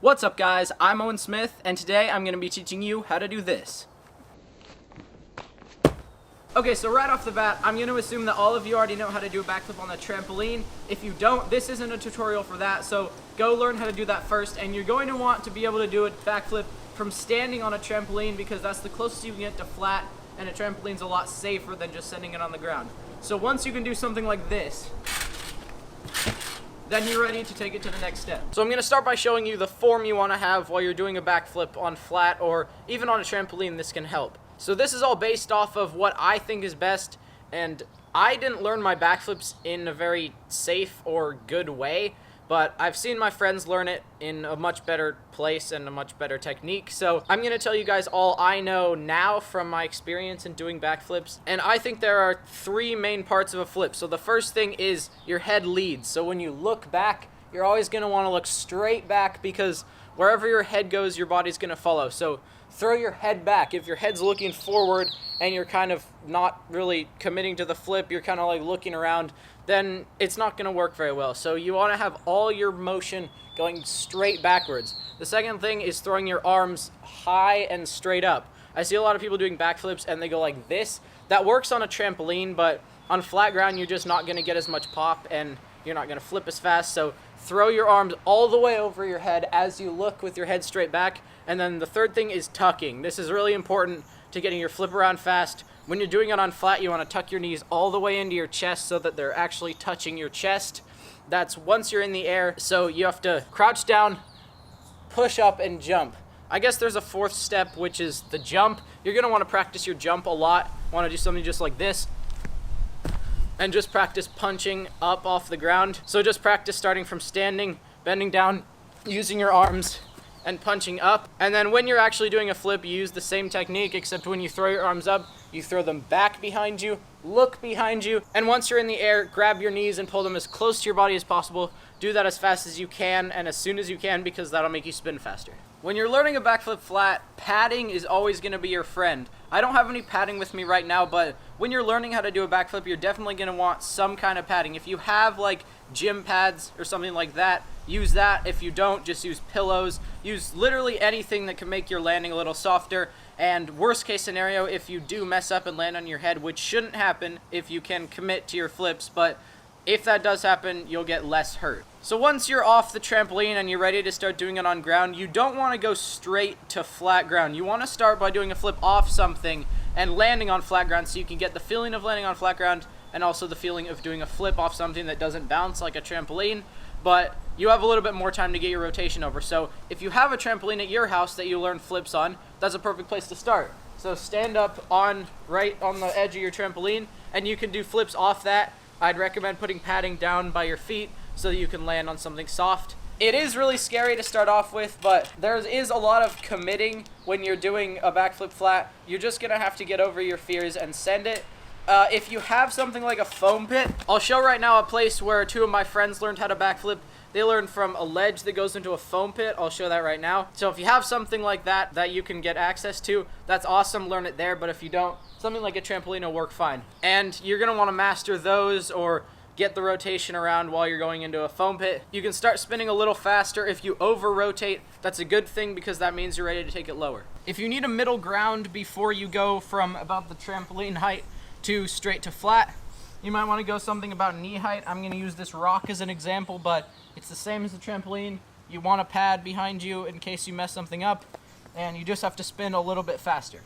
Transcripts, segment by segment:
What's up guys, I'm Owen Smith, and today I'm going to be teaching you how to do this. Okay, so right off the bat, I'm going to assume that all of you already know how to do a backflip on the trampoline. If you don't, this isn't a tutorial for that, so go learn how to do that first, and you're going to want to be able to do a backflip from standing on a trampoline because that's the closest you can get to flat, and a trampoline's a lot safer than just sending it on the ground. So once you can do something like this, then you're ready to take it to the next step. So I'm going to start by showing you the form you want to have while you're doing a backflip on flat or even on a trampoline. This can help. So this is all based off of what I think is best, and I didn't learn my backflips in a very safe or good way, but I've seen my friends learn it in a much better place and a much better technique. So I'm going to tell you guys all I know now from my experience in doing backflips. And I think there are three main parts of a flip. So the first thing is your head leads. So when you look back, you're always going to want to look straight back because wherever your head goes, your body's going to follow. So throw your head back. If your head's looking forward and you're kind of not really committing to the flip, you're kind of like looking around, then it's not going to work very well. So you want to have all your motion going straight backwards. The second thing is throwing your arms high and straight up. I see a lot of people doing backflips and they go like this. That works on a trampoline, but on flat ground you're just not going to get as much pop and you're not going to flip as fast. So throw your arms all the way over your head as you look with your head straight back. And then the third thing is tucking. This is really important to getting your flip around fast. When you're doing it on flat, you want to tuck your knees all the way into your chest so that they're actually touching your chest. That's once you're in the air. So you have to crouch down, push up, and jump. I guess there's a fourth step, which is the jump. You're going to want to practice your jump a lot. Want to do something just like this. And just practice punching up off the ground. So just practice starting from standing, bending down, using your arms, and punching up. And then when you're actually doing a flip, you use the same technique, except when you throw your arms up, you throw them back behind you, look behind you, and once you're in the air, grab your knees and pull them as close to your body as possible. Do that as fast as you can and as soon as you can because that'll make you spin faster. When you're learning a backflip flat, padding is always going to be your friend. I don't have any padding with me right now, but when you're learning how to do a backflip, you're definitely going to want some kind of padding. If you have like gym pads or something like that, use that. If you don't, just use pillows. Use literally anything that can make your landing a little softer. And worst case scenario, if you do mess up and land on your head, which shouldn't happen if you can commit to your flips, but if that does happen, you'll get less hurt. So once you're off the trampoline and you're ready to start doing it on ground, you don't want to go straight to flat ground. You want to start by doing a flip off something and landing on flat ground so you can get the feeling of landing on flat ground and also the feeling of doing a flip off something that doesn't bounce like a trampoline, but you have a little bit more time to get your rotation over. So if you have a trampoline at your house that you learn flips on, that's a perfect place to start. So stand up right on the edge of your trampoline and you can do flips off that. I'd recommend putting padding down by your feet so that you can land on something soft. It is really scary to start off with, but there is a lot of committing when you're doing a backflip flat. You're just gonna have to get over your fears and send it. If you have something like a foam pit, I'll show right now a place where two of my friends learned how to backflip. They learned from a ledge that goes into a foam pit. I'll show that right now. So if you have something like that that you can get access to, that's awesome, learn it there. But if you don't, something like a trampoline will work fine. And you're gonna wanna master those or get the rotation around while you're going into a foam pit. You can start spinning a little faster. If you over-rotate, that's a good thing because that means you're ready to take it lower. If you need a middle ground before you go from about the trampoline height to straight to flat, you might want to go something about knee height. I'm going to use this rock as an example, but it's the same as the trampoline. You want a pad behind you in case you mess something up, and you just have to spin a little bit faster.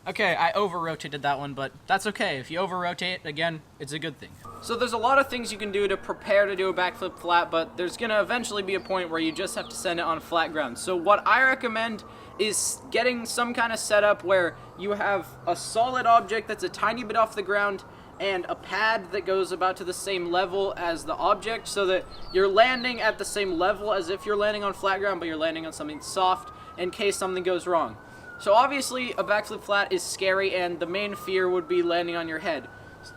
Okay, I over-rotated that one, but that's okay. If you over-rotate, again, it's a good thing. So there's a lot of things you can do to prepare to do a backflip flat, but there's going to eventually be a point where you just have to send it on flat ground. So what I recommend is getting some kind of setup where you have a solid object that's a tiny bit off the ground and a pad that goes about to the same level as the object so that you're landing at the same level as if you're landing on flat ground, but you're landing on something soft in case something goes wrong. So obviously a backflip flat is scary and the main fear would be landing on your head.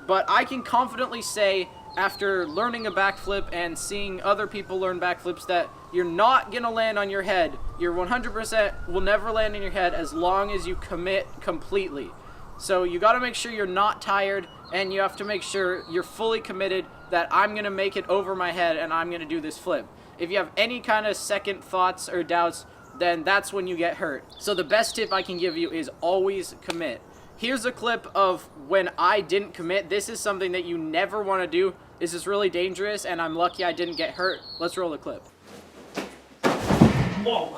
But I can confidently say after learning a backflip and seeing other people learn backflips that you're not going to land on your head. You're 100% will never land on your head as long as you commit completely. So you got to make sure you're not tired, and you have to make sure you're fully committed that I'm going to make it over my head and I'm going to do this flip. if you have any kind of second thoughts or doubts, then that's when you get hurt. So the best tip I can give you is always commit. Here's a clip of when I didn't commit. This is something that you never want to do. This is really dangerous, and I'm lucky I didn't get hurt. Let's roll the clip. Whoa!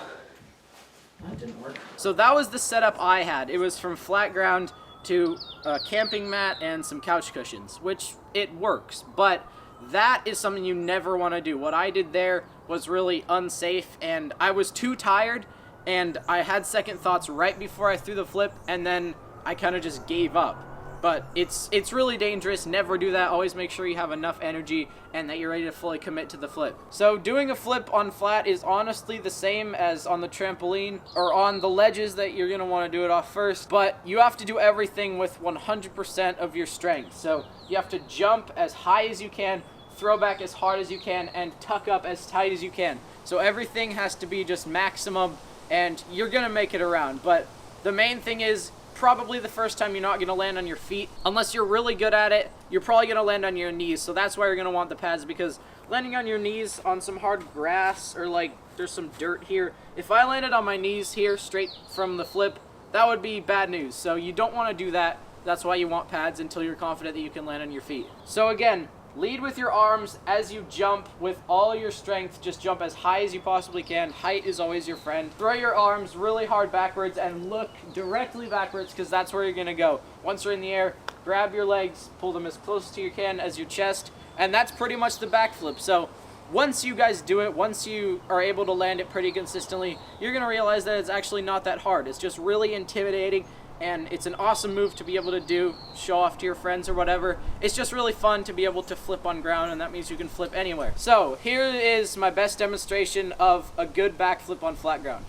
That didn't work. So that was the setup I had. It was from flat ground to a camping mat and some couch cushions, which it works, but that is something you never want to do. What I did there was really unsafe, and I was too tired, and I had second thoughts right before I threw the flip, and then I kind of just gave up. But it's really dangerous. Never do that. Always make sure you have enough energy and that you're ready to fully commit to the flip. So doing a flip on flat is honestly the same as on the trampoline or on the ledges that you're going to want to do it off first, but you have to do everything with 100% of your strength. So you have to jump as high as you can, throw back as hard as you can, and tuck up as tight as you can. So everything has to be just maximum, and you're going to make it around. But the main thing is, probably the first time you're not going to land on your feet. Unless you're really good at it, you're probably going to land on your knees. So that's why you're going to want the pads, because landing on your knees on some hard grass or like there's some dirt here, if I landed on my knees here straight from the flip, that would be bad news. So you don't want to do that. That's why you want pads until you're confident that you can land on your feet. So again, lead with your arms as you jump with all your strength. Just jump as high as you possibly can. Height is always your friend. Throw your arms really hard backwards and look directly backwards, because that's where you're going to go. Once you're in the air, grab your legs, pull them as close to you can as your chest, and that's pretty much the backflip. So once you guys do it, once you are able to land it pretty consistently, you're going to realize that it's actually not that hard. It's just really intimidating, and it's an awesome move to be able to do, show off to your friends or whatever. It's just really fun to be able to flip on ground, and that means you can flip anywhere. So here is my best demonstration of a good backflip on flat ground.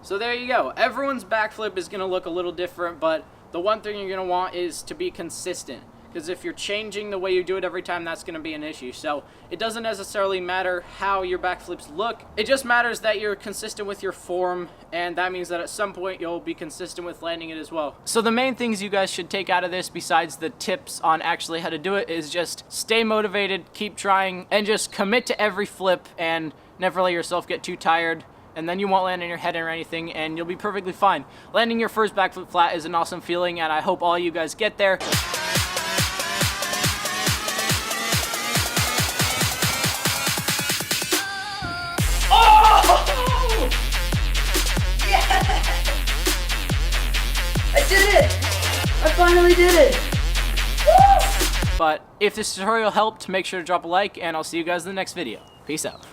So there you go. Everyone's backflip is going to look a little different, but the one thing you're going to want is to be consistent. Because if you're changing the way you do it every time, that's going to be an issue. So it doesn't necessarily matter how your backflips look. It just matters that you're consistent with your form, and that means that at some point you'll be consistent with landing it as well. So the main things you guys should take out of this, besides the tips on actually how to do it, is just stay motivated, keep trying, and just commit to every flip and never let yourself get too tired. And then you won't land on your head or anything, and you'll be perfectly fine. Landing your first backflip flat is an awesome feeling, and I hope all you guys get there. I did it! I finally did it! Woo! But if this tutorial helped, make sure to drop a like, and I'll see you guys in the next video. Peace out.